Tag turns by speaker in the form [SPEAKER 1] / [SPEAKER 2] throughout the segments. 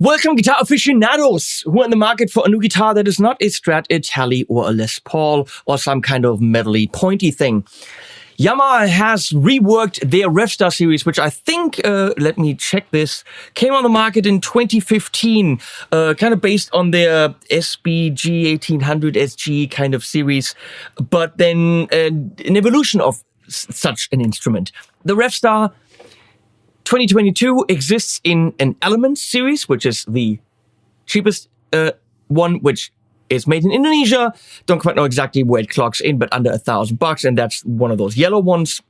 [SPEAKER 1] Welcome, guitar aficionados who are in the market for a new guitar that is not a Strat, a Tele, or a Les Paul, or some kind of metally pointy thing. Yamaha has reworked their Revstar series, which I think, let me check this, came on the market in 2015, kind of based on their SBG1800 SG kind of series, but then an evolution of such an instrument. The Revstar 2022 exists in an Element series, which is the cheapest one, which is made in Indonesia. Don't quite know exactly where it clocks in, but under $1,000, and that's one of those yellow ones.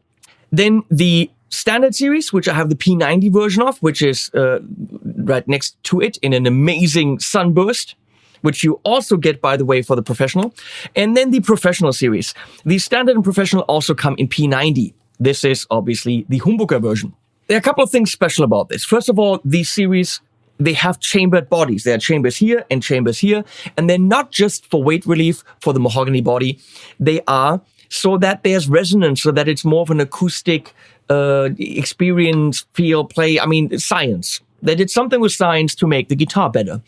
[SPEAKER 1] Then the Standard series, which I have the P90 version of, which is right next to it in an amazing sunburst, which you also get, by the way, for the Professional. And then the Professional series. The Standard and Professional also come in P90. This is obviously the humbucker version. There are a couple of things special about this. First of all, these series, they have chambered bodies. There are chambers here and chambers here. And they're not just for weight relief for the mahogany body. They are so that there's resonance, so that it's more of an acoustic experience, feel, play. I mean, science. They did something with science to make the guitar better.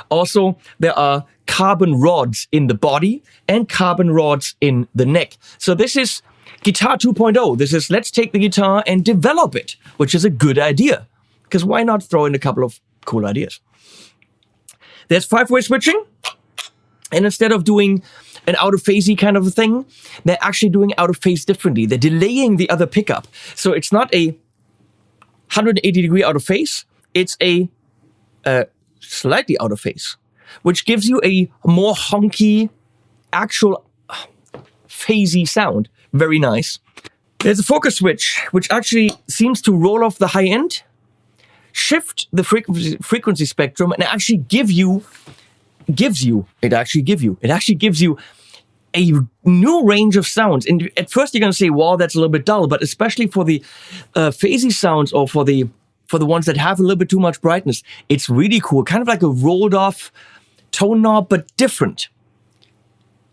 [SPEAKER 1] Also, there are carbon rods in the body and carbon rods in the neck. So this is Guitar 2.0. This is, let's take the guitar and develop it, which is a good idea. Because why not throw in a couple of cool ideas? There's 5-way switching. And instead of doing an out-of-phasey kind of a thing, they're actually doing out-of-phase differently. They're delaying the other pickup. So it's not a 180-degree out-of-phase. It's a slightly out-of-phase, which gives you a more honky, actual phasey sound. Very nice. There's a focus switch, which actually seems to roll off the high end, shift the frequency spectrum, and actually gives you a new range of sounds. And at first you're going to say, wow, that's a little bit dull, but especially for the phasey sounds, or for the ones that have a little bit too much brightness, it's really cool. Kind of like a rolled off tone knob, but different.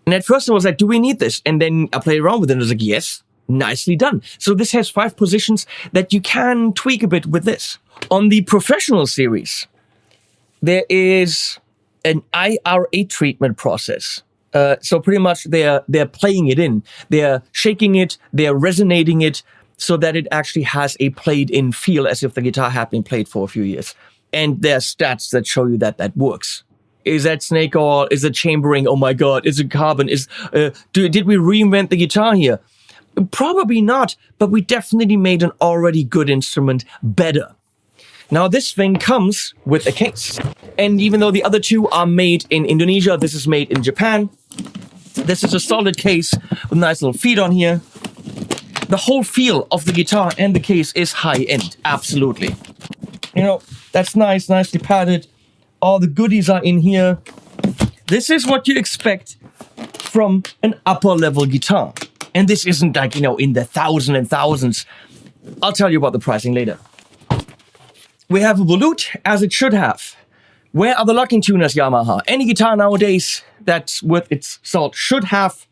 [SPEAKER 1] And at first I was like, do we need this? And then I played around with it and I was like, yes, nicely done. So this has 5 positions that you can tweak a bit with this. On the Professional series, there is an IRA treatment process. So pretty much they're playing it in. They're shaking it, they're resonating it, so that it actually has a played-in feel, as if the guitar had been played for a few years. And there are stats that show you that that works. Is that snake oil? Is it chambering? Oh my God! Is it carbon? Did we reinvent the guitar here? Probably not, but we definitely made an already good instrument better. Now this thing comes with a case, and even though the other two are made in Indonesia, this is made in Japan. This is a solid case with nice little feet on here. The whole feel of the guitar and the case is high end, absolutely. You know, that's nice, nicely padded. All the goodies are in here. This is what you expect from an upper level guitar. And this isn't like, you know, in the thousands and thousands. I'll tell you about the pricing later. We have a volute, as it should have. Where are the locking tuners, Yamaha? Any guitar nowadays that's worth its salt should have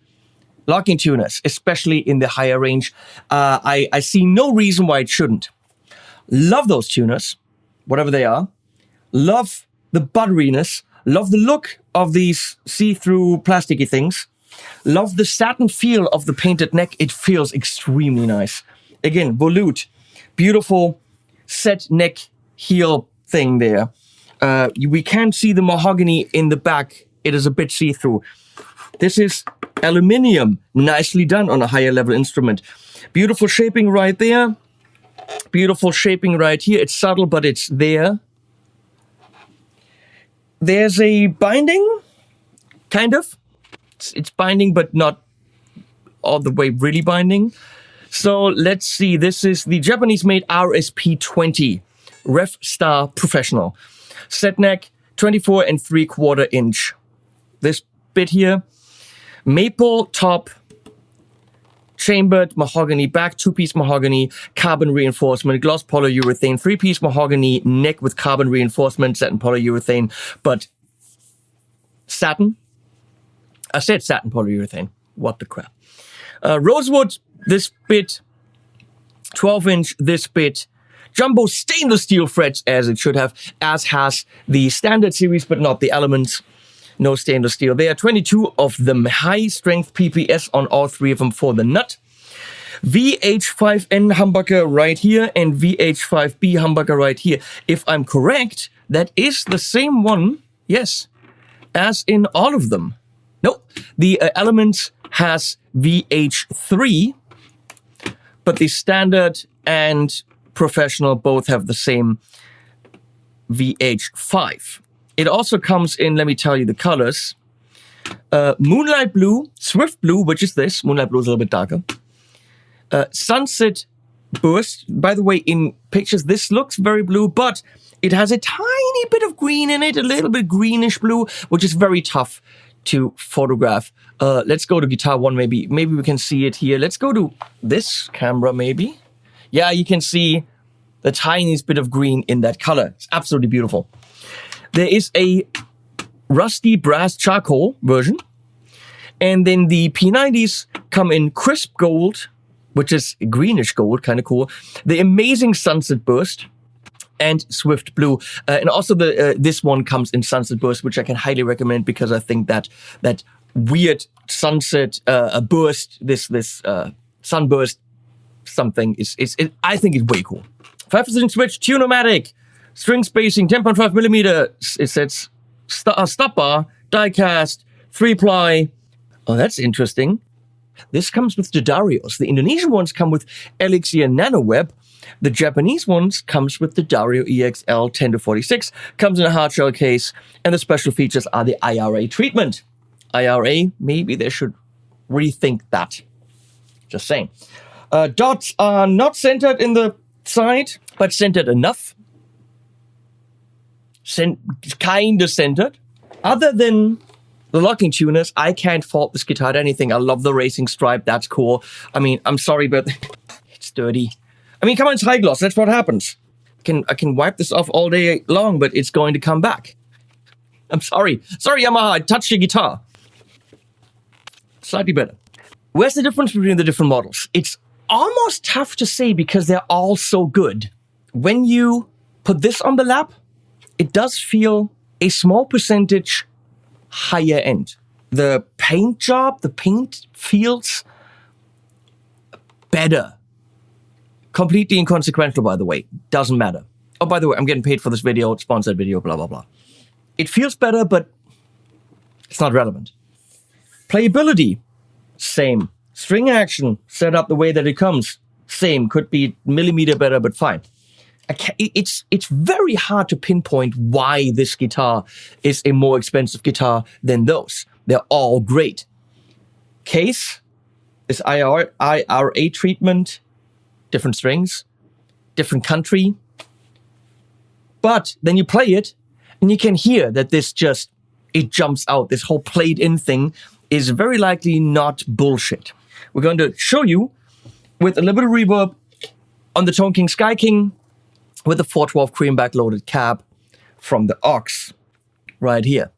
[SPEAKER 1] locking tuners, especially in the higher range. I see no reason why it shouldn't. Love those tuners, whatever they are. Love the butteriness, love the look of these see-through plasticky things, love the satin feel of the painted neck. It feels extremely nice. Again, volute, beautiful set neck heel thing there. We can see the mahogany in the back. It is a bit see-through. This is aluminium, nicely done on a higher level instrument. Beautiful shaping right there. Beautiful shaping right here. It's subtle, but it's there. There's a binding, kind of. It's binding, but not all the way really binding. So let's see. This is the Japanese-made RSP20 Revstar Professional. Set neck, 24 3/4 inch. This bit here, maple top, chambered mahogany back, 2-piece mahogany, carbon reinforcement, gloss polyurethane, 3-piece mahogany neck with carbon reinforcement, satin polyurethane, but satin. I said satin polyurethane. What the crap. Rosewood, this bit, 12-inch, this bit, jumbo stainless steel frets, as it should have, as has the standard series, but not the Elements. No stainless steel. There are 22 of them. High strength PPS on all 3 of them for the nut. VH5N humbucker right here and VH5B humbucker right here. If I'm correct, that is the same one, yes, as in all of them. No, the Elements has VH3, but the standard and professional both have the same VH5. It also comes in, let me tell you the colors. Moonlight Blue, Swift Blue, which is this. Moonlight Blue is a little bit darker. Sunset Burst. By the way, in pictures, this looks very blue, but it has a tiny bit of green in it, a little bit greenish blue, which is very tough to photograph. Let's go to guitar 1, maybe. Maybe we can see it here. Let's go to this camera, maybe. Yeah, you can see the tiniest bit of green in that color. It's absolutely beautiful. There is a rusty brass charcoal version. And then the P90s come in crisp gold, which is greenish gold, kind of cool. The amazing Sunset Burst and Swift Blue. And also this one comes in Sunset Burst, which I can highly recommend because I think that weird sunset burst, this sunburst something I think it's way cool. 5-position switch, tune-o-matic, string spacing, 10.5 millimeter. It says stop bar, die cast, 3-ply. Oh, that's interesting. This comes with the Darios. The Indonesian ones come with Elixir NanoWeb. The Japanese ones comes with the Dario EXL 10-46, comes in a hard shell case, and the special features are the IRA treatment. IRA, maybe they should rethink that. Just saying. Dots are not centered in the side, but centered enough. Kind of centered. Other than the locking tuners, I can't fault this guitar at anything. I love the racing stripe. That's cool. I mean, I'm sorry, but it's dirty. I mean, come on, it's high gloss. That's what happens. I can wipe this off all day long, but it's going to come back. I'm sorry. Sorry, Yamaha. I touched your guitar. Slightly better. Where's the difference between the different models? It's almost tough to say because they're all so good. When you put this on the lap, it does feel a small percentage higher end. The paint job, the paint feels better. Completely inconsequential, by the way. Doesn't matter. Oh, by the way, I'm getting paid for this video, sponsored video, blah, blah, blah. It feels better, but it's not relevant. Playability, same. String action, set up the way that it comes, same. Could be millimeter better, but fine. It's very hard to pinpoint why this guitar is a more expensive guitar than those. They're all great. Case, this IRA treatment, different strings, different country. But then you play it, and you can hear that it jumps out. This whole played-in thing is very likely not bullshit. We're going to show you with a little bit of reverb on the Tone King Sky King with the 412 cream backloaded cab from the aux right here.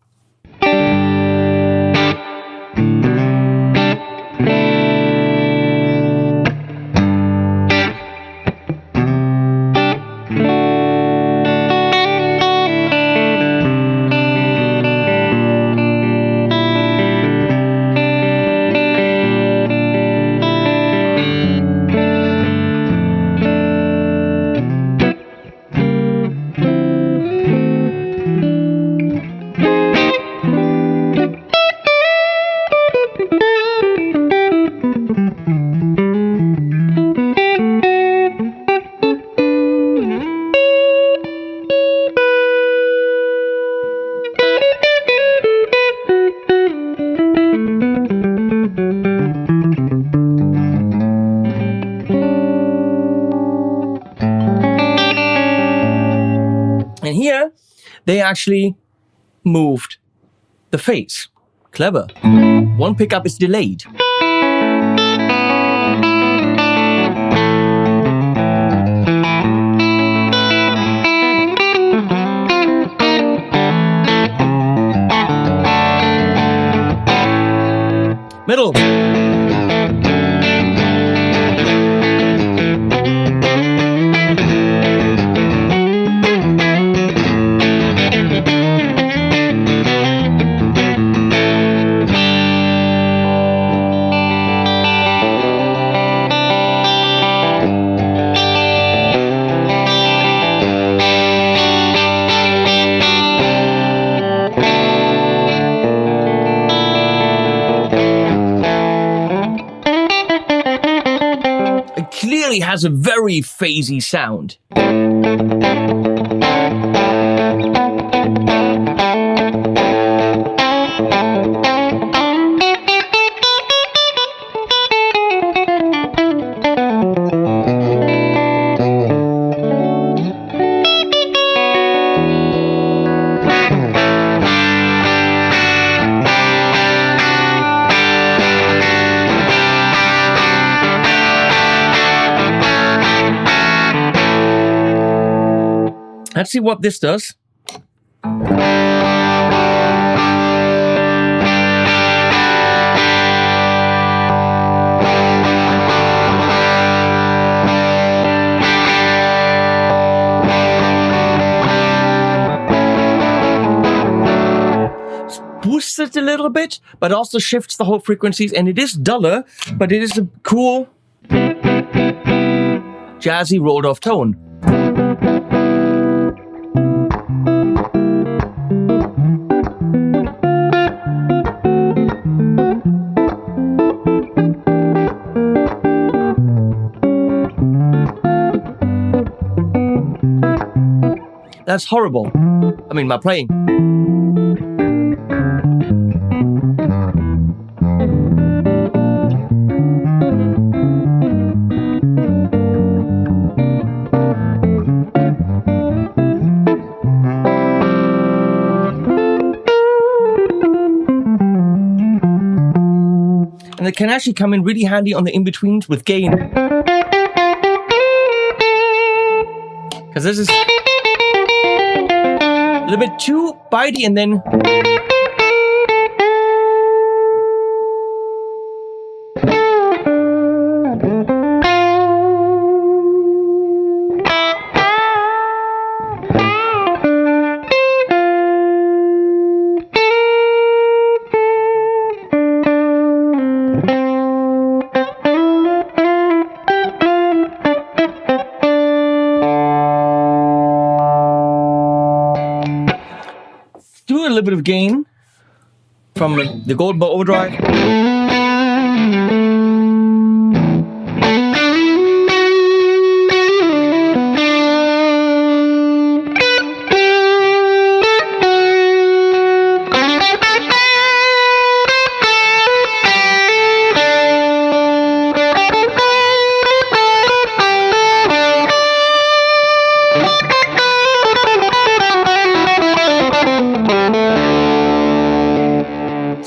[SPEAKER 1] And here, they actually moved the phase. Clever. One pickup is delayed. Middle. clearly has a very phasey sound. Let's see what this does. Boosts it a little bit, but also shifts the whole frequencies, and it is duller, but it is a cool, jazzy, rolled off tone. That's horrible. I mean, my playing. And it can actually come in really handy on the in-betweens with gain. Because this is a little bit too bitey, and then do a little bit of gain from the Golden Bow Overdrive.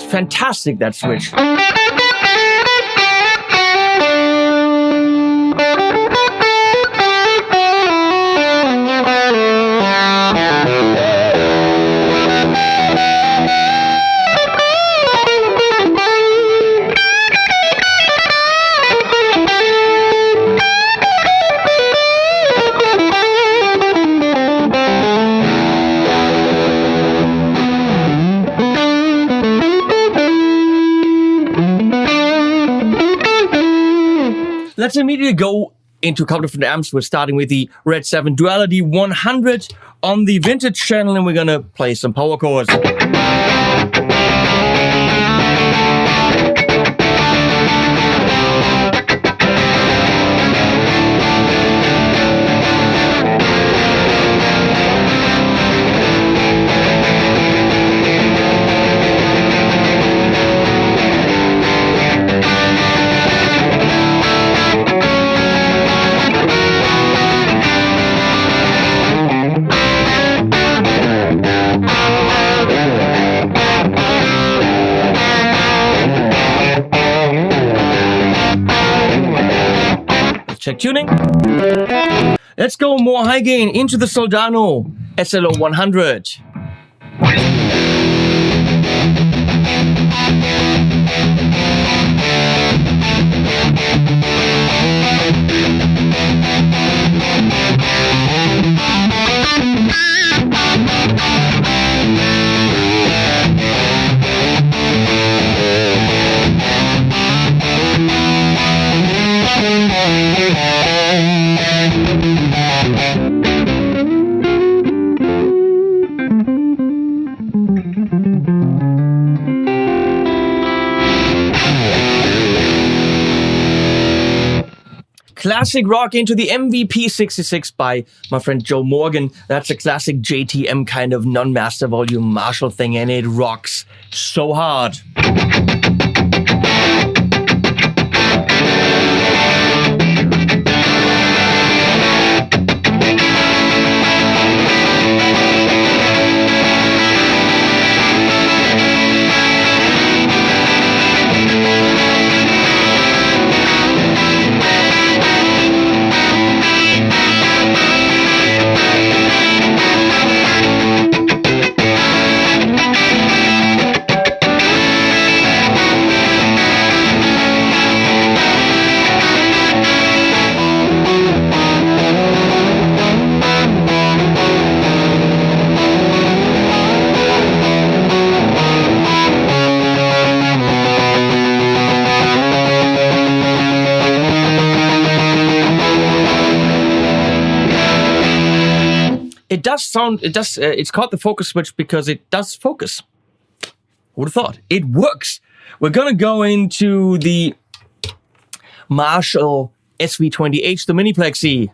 [SPEAKER 1] Fantastic, that switch. Let's immediately go into a couple of different amps. We're starting with the RedSeven Duality 100 on the vintage channel, and we're gonna play some power chords. Check tuning. Let's go more high gain into the Soldano SLO100. classic rock into the MVP66 by my friend Joe Morgan. That's a classic JTM kind of non-master volume Marshall thing, and it rocks so hard. It's called the focus switch because it does focus. Who would have thought? It works. We're gonna go into the Marshall SV20H, the mini Plexi.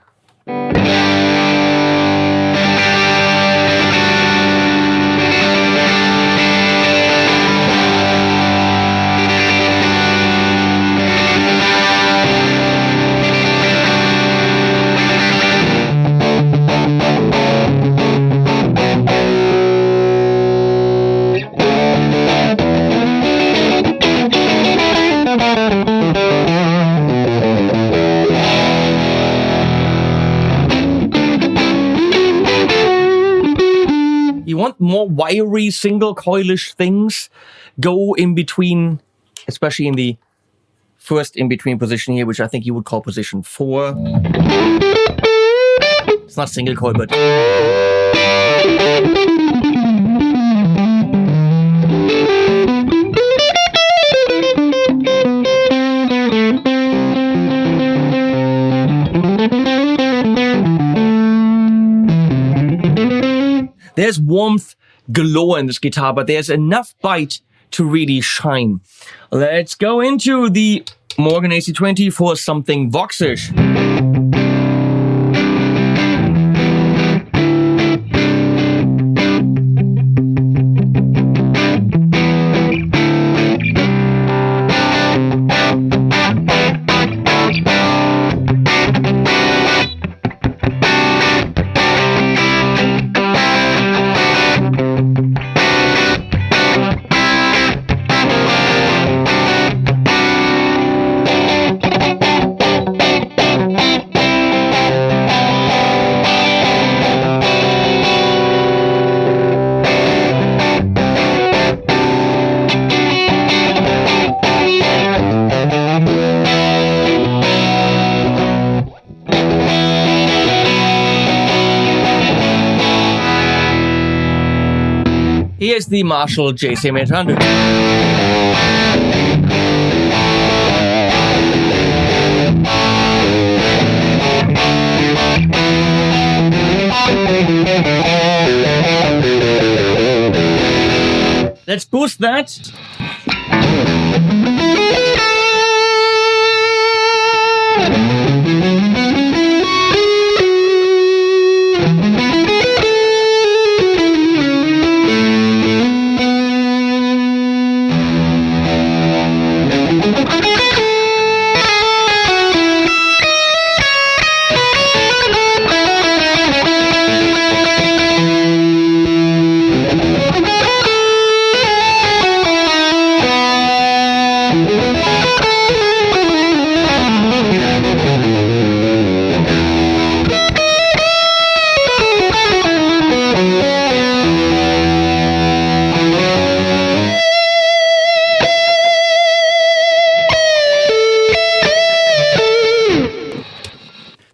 [SPEAKER 1] More wiry single coilish things, go in between, especially in the first in between position here, which I think you would call position 4. It's not single coil, but there's warmth galore in this guitar, but there's enough bite to really shine. Let's go into the Morgan AC20 for something Voxish. Here's the Marshall JCM800. Let's boost that.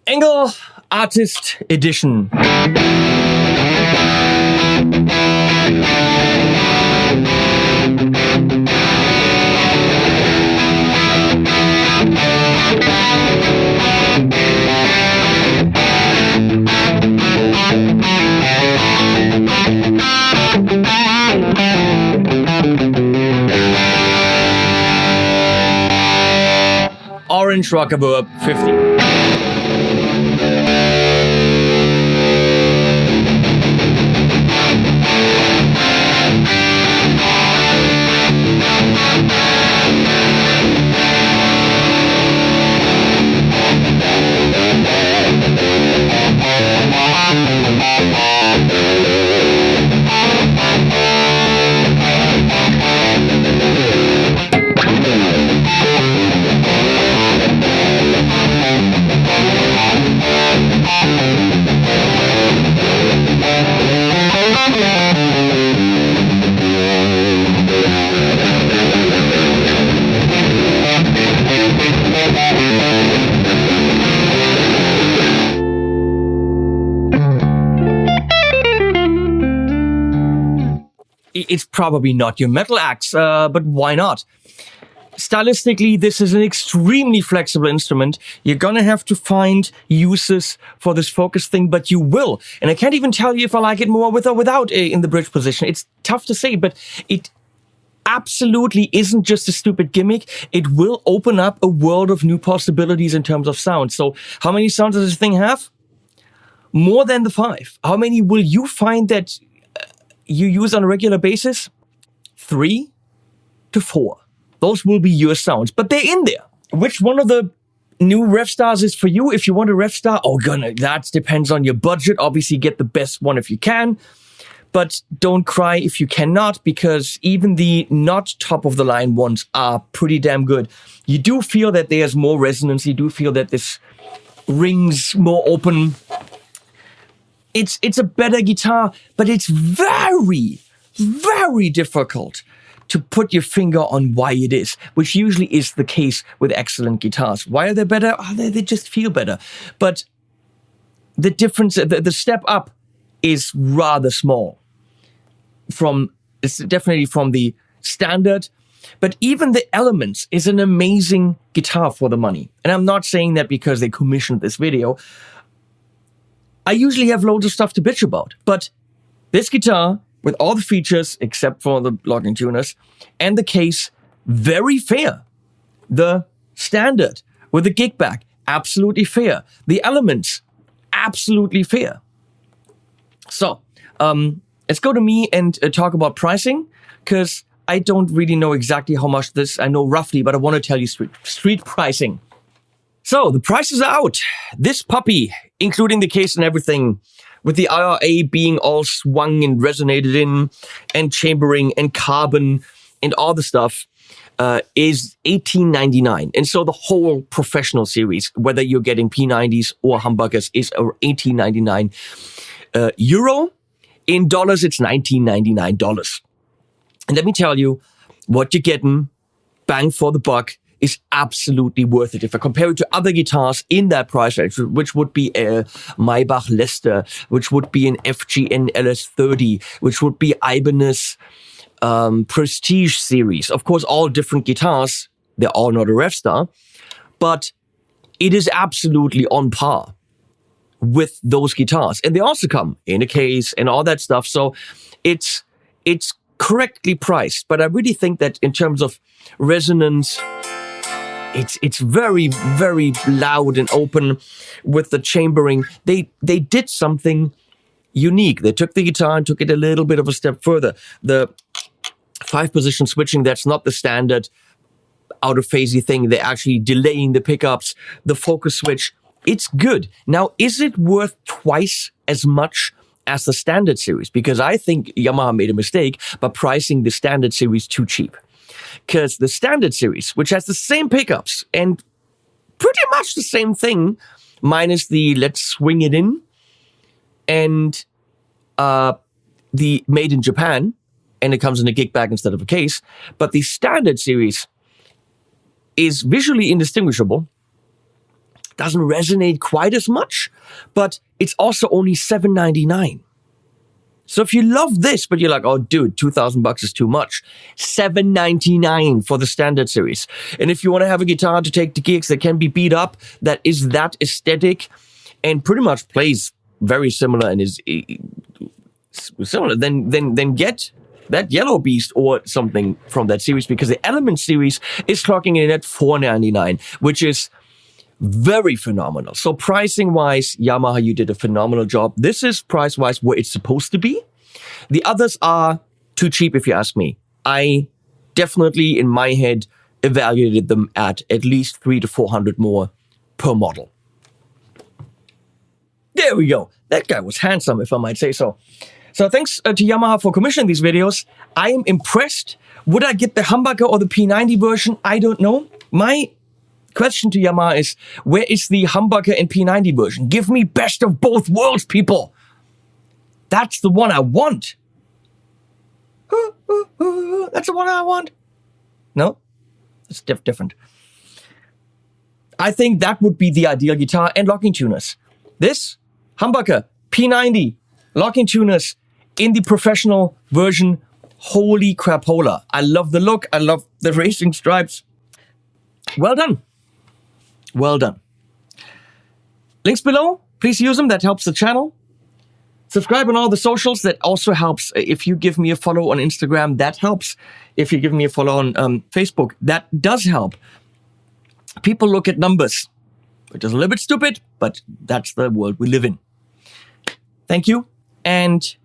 [SPEAKER 1] ENGL Artist Edition. Orange Rocker Verb 50. it's probably not your metal axe, but why not? Stylistically, this is an extremely flexible instrument. You're gonna have to find uses for this focus thing, but you will. And I can't even tell you if I like it more with or without in the bridge position. It's tough to say, but it absolutely isn't just a stupid gimmick. It will open up a world of new possibilities in terms of sound. So how many sounds does this thing have? More than the 5. How many will you find that you use on a regular basis? 3 to 4. Those will be your sounds, but they're in there. Which one of the new Revstars is for you? If you want a Revstar, that depends on your budget. Obviously, get the best one if you can, but don't cry if you cannot, because even the not top-of-the-line ones are pretty damn good. You do feel that there's more resonance. You do feel that this rings more open. It's a better guitar, but it's very, very difficult to put your finger on why it is, which usually is the case with excellent guitars. Why are they better? They just feel better. But the difference, the step up is rather small. It's definitely from the standard, but even the Elements is an amazing guitar for the money. And I'm not saying that because they commissioned this video. I usually have loads of stuff to bitch about, but this guitar, with all the features, except for the locking tuners, and the case, very fair. The standard, with the gig back, absolutely fair. The Elements, absolutely fair. So, let's go to me and talk about pricing, because I don't really know exactly how much this, I know roughly, but I want to tell you street pricing. So, the prices are out. This puppy, including the case and everything, with the IRA being all swung and resonated in, and chambering and carbon and all the stuff, is $18.99. And so the whole professional series, whether you're getting P90s or humbuckers, is $18.99 euro. In dollars, it's $19.99. And let me tell you, what you're getting, bang for the buck, is absolutely worth it. If I compare it to other guitars in that price range, which would be a Maybach Lester, which would be an FGN LS30, which would be Ibanez Prestige series. Of course, all different guitars. They're all not a Revstar, but it is absolutely on par with those guitars. And they also come in a case and all that stuff. So it's correctly priced. But I really think that in terms of resonance, it's very, very loud and open with the chambering. They did something unique. They took the guitar and took it a little bit of a step further. The 5-position switching, that's not the standard out-of-phasey thing. They're actually delaying the pickups. The focus switch, it's good. Now, is it worth twice as much as the standard series? Because I think Yamaha made a mistake by pricing the standard series too cheap. Because the standard series, which has the same pickups and pretty much the same thing, minus the let's swing it in and the made in Japan, and it comes in a gig bag instead of a case. But the standard series is visually indistinguishable, doesn't resonate quite as much, but it's also only $7.99. So if you love this, but you're like, oh, dude, $2,000 is too much, $7.99 for the standard series. And if you want to have a guitar to take to gigs that can be beat up, that is that aesthetic, and pretty much plays very similar and is similar, then get that Yellow Beast or something from that series, because the Element series is clocking in at $4.99, which is very phenomenal. So pricing-wise, Yamaha, you did a phenomenal job. This is price-wise where it's supposed to be. The others are too cheap, if you ask me. I definitely, in my head, evaluated them at least $300 to $400 more per model. There we go. That guy was handsome, if I might say so. So thanks to Yamaha for commissioning these videos. I am impressed. Would I get the humbucker or the P90 version? I don't know. My question to Yamaha is, where is the humbucker and P90 version? Give me best of both worlds, people. That's the one I want. That's the one I want. No? It's different. I think that would be the ideal guitar and locking tuners. This, humbucker, P90, locking tuners in the professional version. Holy crapola. I love the look. I love the racing stripes. Well done. Well done. Links below. Please use them. That helps the channel. Subscribe on all the socials. That also helps. If you give me a follow on Instagram, that helps. If you give me a follow on Facebook, that does help. People look at numbers, which is a little bit stupid, but that's the world we live in. Thank you. And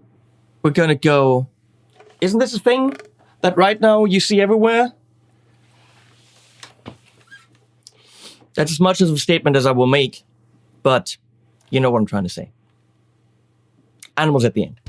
[SPEAKER 1] we're going to go... Isn't this a thing that right now you see everywhere? That's as much of a statement as I will make, but you know what I'm trying to say. Animals at the end.